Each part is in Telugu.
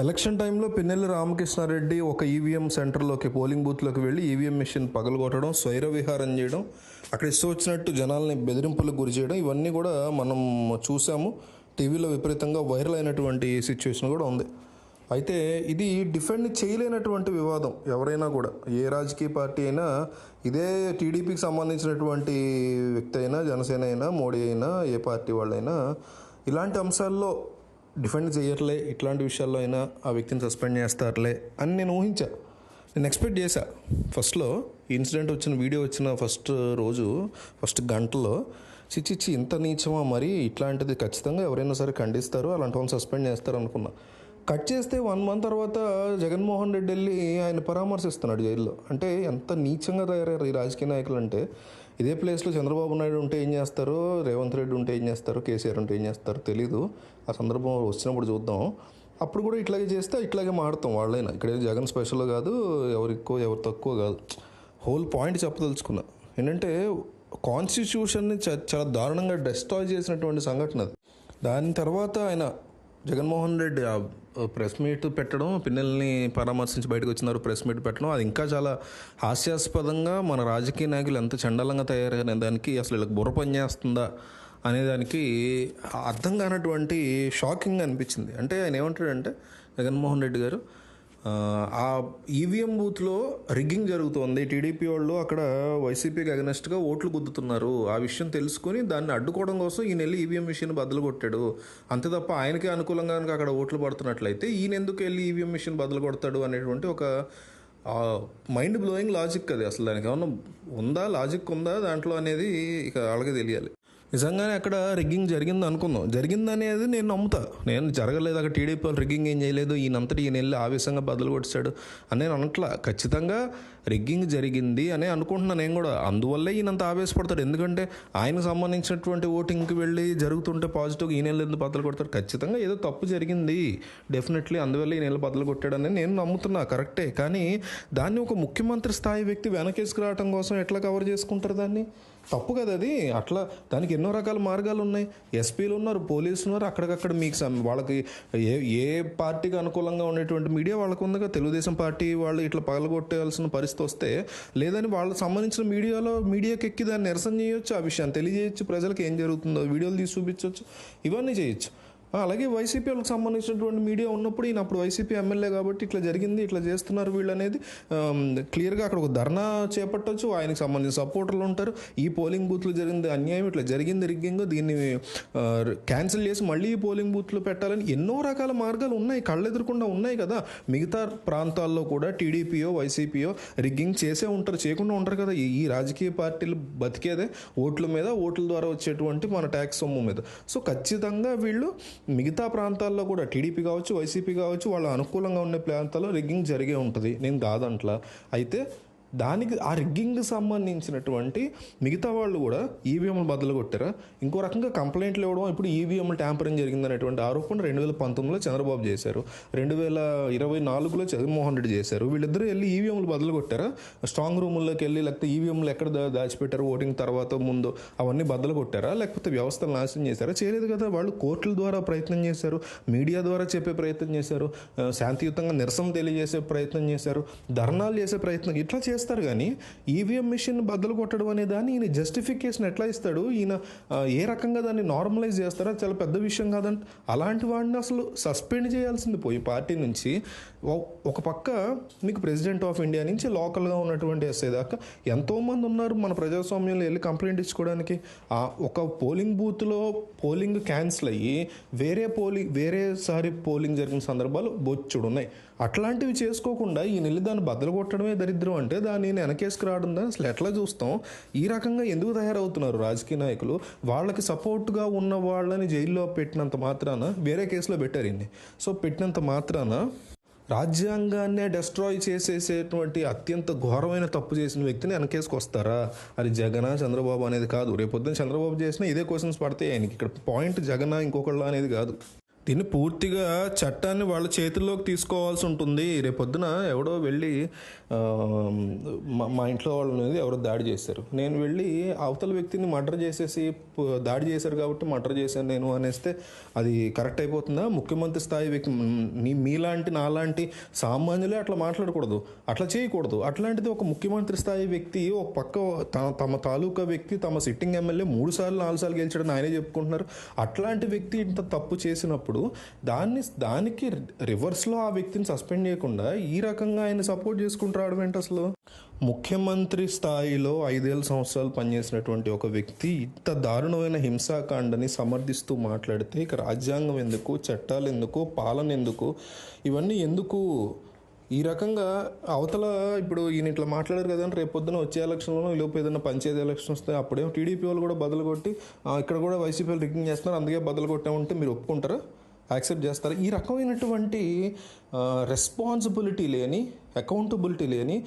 ఎలక్షన్ టైంలో పిన్నెల్లి రామకృష్ణారెడ్డి ఒక ఈవీఎం సెంటర్లోకి పోలింగ్ బూత్లోకి వెళ్ళి ఈవీఎం మెషిన్ పగలగొట్టడం, స్వైర విహారం చేయడం, అక్కడ ఇష్టం వచ్చినట్టు జనాల్ని బెదిరింపులకు గురి చేయడం, ఇవన్నీ కూడా మనం చూసాము. టీవీలో విపరీతంగా వైరల్ అయినటువంటి సిచ్యువేషన్ కూడా ఉంది. అయితే ఇది డిఫెండ్ చేయలేనటువంటి వివాదం. ఎవరైనా కూడా, ఏ రాజకీయ పార్టీ అయినా, ఇదే టీడీపీకి సంబంధించినటువంటి వ్యక్తి అయినా, జనసేన అయినా, మోడీ అయినా, ఏ పార్టీ వాళ్ళైనా ఇలాంటి అంశాల్లో డిఫెండ్ చేయట్లే, ఇట్లాంటి విషయాల్లో అయినా ఆ వ్యక్తిని సస్పెండ్ చేస్తారులే అని నేను ఊహించా. నేను ఎక్స్పెక్ట్ చేశా. ఫస్ట్లో ఇన్సిడెంట్ వచ్చిన వీడియో వచ్చిన ఫస్ట్ గంటలో చిచ్చిచ్చి ఇంత నీచమా, మరి ఇట్లాంటిది ఖచ్చితంగా ఎవరైనా సరే ఖండిస్తారు, అలాంటి వాళ్ళని సస్పెండ్ చేస్తారు అనుకున్నా. కట్ చేస్తే 1 month తర్వాత జగన్మోహన్ రెడ్డి వెళ్ళి ఆయన పరామర్శిస్తున్నాడు జైల్లో. అంటే ఎంత నీచంగా తయారయ్యారు ఈ రాజకీయ నాయకులు అంటే, ఇదే ప్లేస్లో చంద్రబాబు నాయుడు ఉంటే ఏం చేస్తారు, రేవంత్ రెడ్డి ఉంటే ఏం చేస్తారు, కేసీఆర్ ఉంటే ఏం చేస్తారు తెలీదు. ఆ సందర్భం వచ్చినప్పుడు చూద్దాం. అప్పుడు కూడా ఇట్లాగే చేస్తే ఇట్లాగే మాడతాం వాళ్ళైనా. ఇక్కడ జగన్ స్పెషల్ కాదు, ఎవరు ఎక్కువ ఎవరు తక్కువ కాదు. హోల్ పాయింట్ చెప్పదలుచుకున్నా ఏంటంటే, కాన్స్టిట్యూషన్ని చాలా దారుణంగా డెస్ట్రాయ్ చేసినటువంటి సంఘటన అది. దాని తర్వాత ఆయన జగన్మోహన్ రెడ్డి ప్రెస్ మీట్ పెట్టడం, పిన్నెల్ని పరామర్శించి బయటకు వచ్చినారు, ప్రెస్ మీట్ పెట్టడం, అది ఇంకా చాలా హాస్యాస్పదంగా, మన రాజకీయ నాయకులు ఎంత చండాలంగా తయారైన దానికి, అసలు వీళ్ళకి బుర్ర పనిచేస్తుందా అనేదానికి అర్థం కానటువంటి షాకింగ్ అనిపించింది. అంటే ఆయన ఏమంటాడంటే, జగన్మోహన్ రెడ్డి గారు, ఆ ఈవీఎం బూత్లో రిగ్గింగ్ జరుగుతోంది, టీడీపీ వాళ్ళు అక్కడ వైసీపీకి అగనెస్ట్గా ఓట్లు గుద్దుతున్నారు, ఆ విషయం తెలుసుకొని దాన్ని అడ్డుకోవడం కోసం ఈయన వెళ్ళి ఈవీఎం మిషన్ బదులు కొట్టాడు, అంతే తప్ప ఆయనకి అనుకూలంగా కనుక అక్కడ ఓట్లు పడుతున్నట్లయితే ఈయన ఎందుకు వెళ్ళి ఈవీఎం మిషన్ బదులు కొడతాడు అనేటువంటి ఒక మైండ్ బ్లోయింగ్ లాజిక్ అది. అసలు దానికి ఏమన్నా ఉందా, లాజిక్ ఉందా దాంట్లో అనేది ఇక వాళ్ళకి తెలియాలి. నిజంగానే అక్కడ రిగ్గింగ్ జరిగింది అనుకుందాం, జరిగిందనేది నేను నమ్ముతా. నేను జరగలేదు, అక్కడ టీడీపీ వాళ్ళు రిగ్గింగ్ ఏం చేయలేదు, ఈయనంతటి ఈయన వెళ్ళి ఆవేశంగా బదులు కొట్టాడు అని నేను అనట్లా. ఖచ్చితంగా రిగ్గింగ్ జరిగింది అని అనుకుంటున్నాను నేను కూడా. అందువల్లే ఈయనంత ఆవేశపడతాడు. ఎందుకంటే ఆయనకు సంబంధించినటువంటి ఓటింగ్కి వెళ్ళి జరుగుతుంటే పాజిటివ్గా ఈయన వెళ్ళి ఎందుకు బదులు కొడతాడు. ఖచ్చితంగా ఏదో తప్పు జరిగింది డెఫినెట్లీ, అందువల్ల ఈయన వెళ్ళి బదులు కొట్టాడని నేను నమ్ముతున్నా, కరెక్టే. కానీ దాన్ని ఒక ముఖ్యమంత్రి స్థాయి వ్యక్తి వెనకేసుకు రావడం కోసం ఎట్లా కవర్ చేసుకుంటారు దాన్ని? తప్పు కదా అది. అట్లా దానికి ఎన్నో రకాల మార్గాలు ఉన్నాయి. ఎస్పీలు ఉన్నారు, పోలీసులు ఉన్నారు, అక్కడికక్కడ మీకు వాళ్ళకి ఏ పార్టీకి అనుకూలంగా ఉండేటువంటి మీడియా వాళ్ళకు ఉందిగా. తెలుగుదేశం పార్టీ వాళ్ళు ఇట్లా పగలగొట్టేయాల్సిన పరిస్థితి వస్తే, లేదని వాళ్ళకి సంబంధించిన మీడియాకి ఎక్కి దాన్ని నిరసన చేయొచ్చు, ఆ విషయాన్ని తెలియజేయచ్చు, ప్రజలకు ఏం జరుగుతుందో వీడియోలు తీసి చూపించవచ్చు, ఇవన్నీ చేయొచ్చు. అలాగే వైసీపీ వాళ్ళకి సంబంధించినటువంటి మీడియా ఉన్నప్పుడు, ఈయన అప్పుడు వైసీపీ ఎమ్మెల్యే కాబట్టి ఇట్లా జరిగింది, ఇట్లా చేస్తున్నారు వీళ్ళు అనేది క్లియర్గా అక్కడ ఒక ధర్నా చేపట్టవచ్చు. ఆయనకు సంబంధించిన సపోర్టర్లు ఉంటారు. ఈ పోలింగ్ బూత్లో జరిగింది అన్యాయం, ఇట్లా జరిగింది రిగ్గింగ్, దీన్ని క్యాన్సిల్ చేసి మళ్ళీ ఈ పోలింగ్ బూత్లో పెట్టాలని ఎన్నో రకాల మార్గాలు ఉన్నాయి, కళ్ళెదురకుండా ఉన్నాయి కదా. మిగతా ప్రాంతాల్లో కూడా టీడీపీయో వైసీపీయో రిగ్గింగ్ చేసే ఉంటారు, చేయకుండా ఉంటారు కదా. ఈ రాజకీయ పార్టీలు బతికేదే ఓట్ల మీద, ఓట్ల ద్వారా వచ్చేటువంటి మన ట్యాక్స్ సొమ్ము మీద. సో ఖచ్చితంగా వీళ్ళు మిగతా ప్రాంతాల్లో కూడా, టీడీపీ కావచ్చు, వైసీపీ కావచ్చు, వాళ్ళ అనుకూలంగా ఉండే ప్రాంతాల్లో రిగ్గింగ్ జరిగే ఉంటుంది, నేను కాదంట్లా. అయితే దానికి ఆ రిగ్గింగ్ సంబంధించినటువంటి మిగతా వాళ్ళు కూడా ఈవీఎంలు బదులు కొట్టారా, ఇంకో రకంగా కంప్లైంట్లు ఇవ్వడం. ఇప్పుడు ఈవీఎంలు ట్యాంపరింగ్ జరిగిందనేటువంటి ఆరోపణ 2019లో చంద్రబాబు చేశారు, 2024లో జగన్మోహన్ రెడ్డి చేశారు. వీళ్ళిద్దరూ వెళ్ళి ఈవీఎంలు బదులు కొట్టారా? స్ట్రాంగ్ రూముల్లోకి వెళ్ళి, లేకపోతే ఈవీఎంలు ఎక్కడ దాచిపెట్టారు ఓటింగ్ తర్వాత ముందు అవన్నీ బదులు కొట్టారా, లేకపోతే వ్యవస్థలు నాశనం చేశారా? చేయలేదు కదా. వాళ్ళు కోర్టుల ద్వారా ప్రయత్నం చేశారు, మీడియా ద్వారా చెప్పే ప్రయత్నం చేశారు, శాంతియుతంగా నిరసన తెలియజేసే ప్రయత్నం చేశారు, ధర్నాలు చేసే ప్రయత్నం, ఇట్లా చేస్తారు. కానీ ఈవీఎం మిషన్ బద్దలు కొట్టడం అనే దాన్ని ఈయన జస్టిఫికేషన్ ఎట్లా ఇస్తాడు? ఈయన ఏ రకంగా దాన్ని నార్మలైజ్ చేస్తారో చాలా పెద్ద విషయం కాదంట. అలాంటి వాడిని అసలు సస్పెండ్ చేయాల్సింది పోయి పార్టీ నుంచి. ఒక పక్క మీకు ప్రెసిడెంట్ ఆఫ్ ఇండియా నుంచి లోకల్గా ఉన్నటువంటి ఎస్ఐ దాకా ఎంతోమంది ఉన్నారు మన ప్రజాస్వామ్యంలో వెళ్ళి కంప్లైంట్ ఇచ్చుకోవడానికి. ఒక పోలింగ్ బూత్లో పోలింగ్ క్యాన్సిల్ అయ్యి వేరేసారి పోలింగ్ జరిగిన సందర్భాలు బొచ్చుడు ఉన్నాయి. అట్లాంటివి చేసుకోకుండా ఈయన వెళ్ళి దాన్ని బద్దలు కొట్టడమే దరిద్రం అంటే, దాన్ని వెనకేసుకు రావడం దాన్ని అసలు ఎట్లా చూస్తాం? ఈ రకంగా ఎందుకు తయారవుతున్నారు రాజకీయ నాయకులు? వాళ్ళకి సపోర్ట్గా ఉన్న వాళ్ళని జైల్లో పెట్టినంత మాత్రాన, వేరే కేసులో పెట్టారు ఇన్ని, సో పెట్టినంత మాత్రాన రాజ్యాంగాన్నే డెస్ట్రాయ్ చేసేసేటువంటి అత్యంత ఘోరమైన తప్పు చేసిన వ్యక్తిని వెనకేసుకు వస్తారా? అది జగనా చంద్రబాబు అనేది కాదు. రేపొద్దున చంద్రబాబు చేసినా ఇదే క్వశ్చన్స్ పడతాయి ఆయనకి. ఇక్కడ పాయింట్ జగనా ఇంకొకళ్ళ అనేది కాదు. దీన్ని పూర్తిగా చట్టాన్ని వాళ్ళ చేతుల్లోకి తీసుకోవాల్సి ఉంటుంది. రేపొద్దున ఎవడో వెళ్ళి ఆ, మా ఇంట్లో వాళ్ళ మీద ఎవరో దాడి చేశారు, నేను వెళ్ళి అవతల వ్యక్తిని మర్డర్ చేసేసి దాడి చేశారు కాబట్టి మర్డర్ చేశాను నేను అనేస్తే అది కరెక్ట్ అయిపోతుందా? ముఖ్యమంత్రి స్థాయి వ్యక్తి మీలాంటి నాలాంటి సామాన్యులే అట్లా మాట్లాడకూడదు, అట్లా చేయకూడదు. అట్లాంటిది ఒక ముఖ్యమంత్రి స్థాయి వ్యక్తి ఒక పక్క తమ తాలూకా వ్యక్తి తమ సిట్టింగ్ ఎమ్మెల్యే 3 సార్లు 4 సార్లు గెలిచాడని ఆయనే చెప్పుకుంటున్నారు. అట్లాంటి వ్యక్తి ఇంత తప్పు చేసినప్పుడు దానికి రివర్స్లో ఆ వ్యక్తిని సస్పెండ్ చేయకుండా ఈ రకంగా ఆయన సపోర్ట్ చేసుకుంటూ రావడం ఏంటి అసలు? ముఖ్యమంత్రి స్థాయిలో 5 సంవత్సరాలు పనిచేసినటువంటి ఒక వ్యక్తి ఇంత దారుణమైన హింసాకాండని సమర్థిస్తూ మాట్లాడితే ఇక రాజ్యాంగం ఎందుకు, చట్టాలు ఎందుకు, పాలన ఎందుకు, ఇవన్నీ ఎందుకు? ఈ రకంగా అవతల ఇప్పుడు ఈయన ఇట్లా మాట్లాడారు కదండి, రేపు పొద్దున వచ్చే ఎలక్షన్లో ఈలోపు ఏదైనా పంచాయతీ ఎలక్షన్ వస్తే అప్పుడేమో టీడీపీ వాళ్ళు కూడా బదులు కొట్టి ఇక్కడ కూడా వైసీపీ వాళ్ళు రిగ్గింగ్ చేస్తున్నారు అందుకే బదులు కొట్టామంటే మీరు ఒప్పుకుంటారా, యాక్సెప్ట్ చేస్తారా? ఈ రకమైనటువంటి రెస్పాన్సిబిలిటీ లేని, అకౌంటబిలిటీ లేని,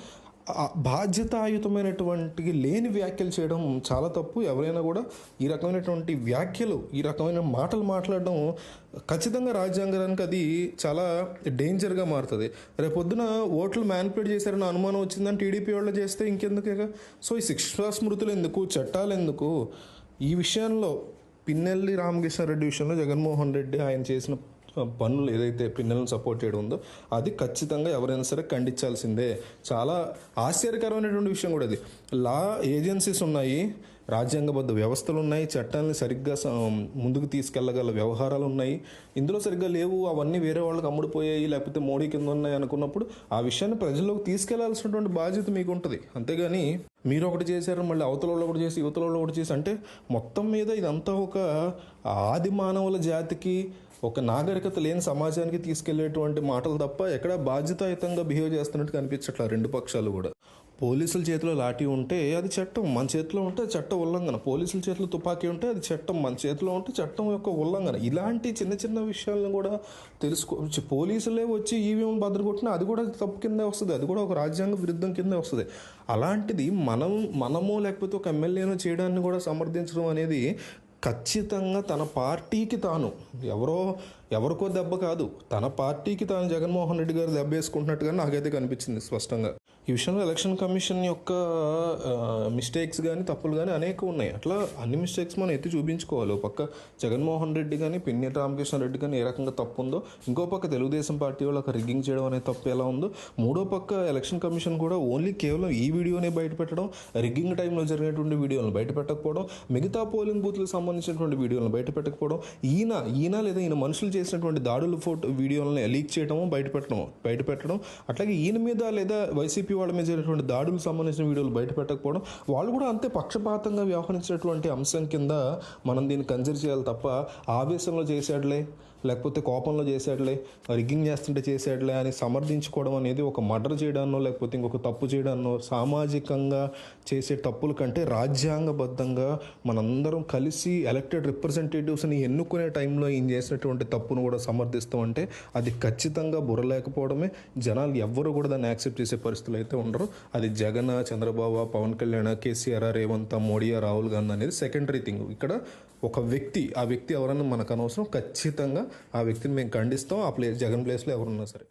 బాధ్యతాయుతమైనటువంటి లేని వ్యాఖ్యలు చేయడం చాలా తప్పు. ఎవరైనా కూడా ఈ రకమైనటువంటి వ్యాఖ్యలు, ఈ రకమైన మాటలు మాట్లాడడం ఖచ్చితంగా రాజ్యాంగానికి అది చాలా డేంజర్గా మారుతుంది. రేపొద్దున ఓట్లు మ్యానిపులేట్ చేశారని అనుమానం వచ్చిందని టీడీపీ వాళ్ళు చేస్తే ఇంకెందుకే? సో ఈ శిక్షా స్మృతులు ఎందుకు, చట్టాలు ఎందుకు? ఈ విషయంలో పిన్నెల్లి రామకృష్ణారెడ్డి విషయంలో జగన్మోహన్ రెడ్డి ఆయన చేసిన పనులు ఏదైతే పిన్నెలను సపోర్ట్ చేయడం ఉందో అది ఖచ్చితంగా ఎవరైనా సరే ఖండించాల్సిందే. చాలా ఆశ్చర్యకరమైనటువంటి విషయం కూడా అది. లా ఏజెన్సీస్ ఉన్నాయి, రాజ్యాంగబద్ధ వ్యవస్థలు ఉన్నాయి, చట్టాన్ని సరిగ్గా ముందుకు తీసుకెళ్లగల వ్యవహారాలు ఉన్నాయి, ఇందులో సరిగ్గా లేవు, అవన్నీ వేరే వాళ్ళకి అమ్ముడుపోయాయి లేకపోతే మోడీ కింద ఉన్నాయి అనుకున్నప్పుడు ఆ విషయాన్ని ప్రజల్లోకి తీసుకెళ్లాల్సినటువంటి బాధ్యత మీకు ఉంటుంది. అంతేగాని మీరు ఒకటి చేశారు మళ్ళీ అవతల వాళ్ళు ఒకటి చేసి యువతల వాళ్ళు ఒకటి చేసి అంటే మొత్తం మీద ఇదంతా ఒక ఆది మానవుల జాతికి, ఒక నాగరికత లేని సమాజానికి తీసుకెళ్లేటువంటి మాటలు తప్ప ఎక్కడ బాధ్యతాయుతంగా బిహేవ్ చేస్తున్నట్టు కనిపించట్లా రెండు పక్షాలు కూడా. పోలీసుల చేతిలో లాఠీ ఉంటే అది చట్టం, మన చేతిలో ఉంటే చట్ట ఉల్లంఘన. పోలీసుల చేతిలో తుపాకీ ఉంటే అది చట్టం, మన చేతిలో ఉంటే చట్టం యొక్క ఉల్లంఘన. ఇలాంటి చిన్న చిన్న విషయాలను కూడా పోలీసులే వచ్చి ఈవీఎం భద్రకొట్టినా అది కూడా తప్పు కిందే వస్తుంది, అది కూడా ఒక రాజ్యాంగ విరుద్ధం కిందే వస్తుంది. అలాంటిది మనము లేకపోతే ఒక ఎమ్మెల్యేను చేయడాన్ని కూడా సమర్థించడం అనేది ఖచ్చితంగా తన పార్టీకి తాను, ఎవరికో దెబ్బ కాదు, తన పార్టీకి తాను జగన్మోహన్ రెడ్డి గారు దెబ్బ వేసుకుంటున్నట్టుగా నాకైతే కనిపించింది స్పష్టంగా. ఈ విషయంలో ఎలక్షన్ కమిషన్ యొక్క మిస్టేక్స్ కానీ తప్పులు కానీ అనేక ఉన్నాయి. అట్లా అన్ని మిస్టేక్స్ మనం ఎత్తి చూపించుకోవాలి. ఒక పక్క జగన్మోహన్ రెడ్డి కానీ పిన్నెల్లి రామకృష్ణారెడ్డి కానీ ఏ రకంగా తప్పు ఉందో, ఇంకో పక్క తెలుగుదేశం పార్టీ వాళ్ళు ఒక రిగ్గింగ్ చేయడం అనే తప్పు ఎలా ఉందో, మూడో పక్క ఎలక్షన్ కమిషన్ కూడా ఓన్లీ కేవలం ఈ వీడియోనే బయటపెట్టడం, రిగ్గింగ్ టైంలో జరిగినటువంటి వీడియోలను బయటపెట్టకపోవడం, మిగతా పోలింగ్ బూత్లకు సంబంధించినటువంటి వీడియోలను బయటపెట్టకపోవడం, ఈయన లేదా ఈయన మనుషులు చేసినటువంటి దాడుల వీడియోలను లీక్ చేయడము బయటపెట్టడం, అట్లాగే ఈయన మీద లేదా వైసీపీ వాళ్ళ మీద జరిగినటువంటి దాడులకు సంబంధించిన వీడియోలు బయటపెట్టకపోవడం, వాళ్ళు కూడా అంతే పక్షపాతంగా వ్యవహరించినటువంటి అంశం కింద మనం దీన్ని కన్సిడర్ చేయాలి తప్ప ఆవేశంలో చేశాడులే లేకపోతే కోపంలో చేశాడులే, రిగ్గింగ్ చేస్తుంటే చేశాడులే అని సమర్థించుకోవడం అనేది ఒక మర్డర్ చేయడాన్నో లేకపోతే ఇంకొక తప్పు చేయడాన్నో, సామాజికంగా చేసే తప్పుల కంటే రాజ్యాంగబద్ధంగా మనందరం కలిసి ఎలక్టెడ్ రిప్రజెంటేటివ్స్ని ఎన్నుకునే టైంలో ఈయన చేసినటువంటి తప్పును కూడా సమర్థిస్తామంటే అది ఖచ్చితంగా బుర్రలేకపోవడమే. జనాలు ఎవ్వరు కూడా దాన్ని యాక్సెప్ట్ చేసే పరిస్థితులు అయితే ఉండరు. అది జగన్, చంద్రబాబు, పవన్ కళ్యాణ్, కేసీఆర్, రేవంత్, మోడీ, రాహుల్ గాంధీ అనేది సెకండరీ థింగ్. ఇక్కడ ఒక వ్యక్తి, ఆ వ్యక్తి ఎవరన్నా మనకు అనవసరం. ఖచ్చితంగా ఆ వ్యక్తిని మేము ఖండిస్తాం, జగన్ ప్లేస్లో ఎవరున్నా సరే.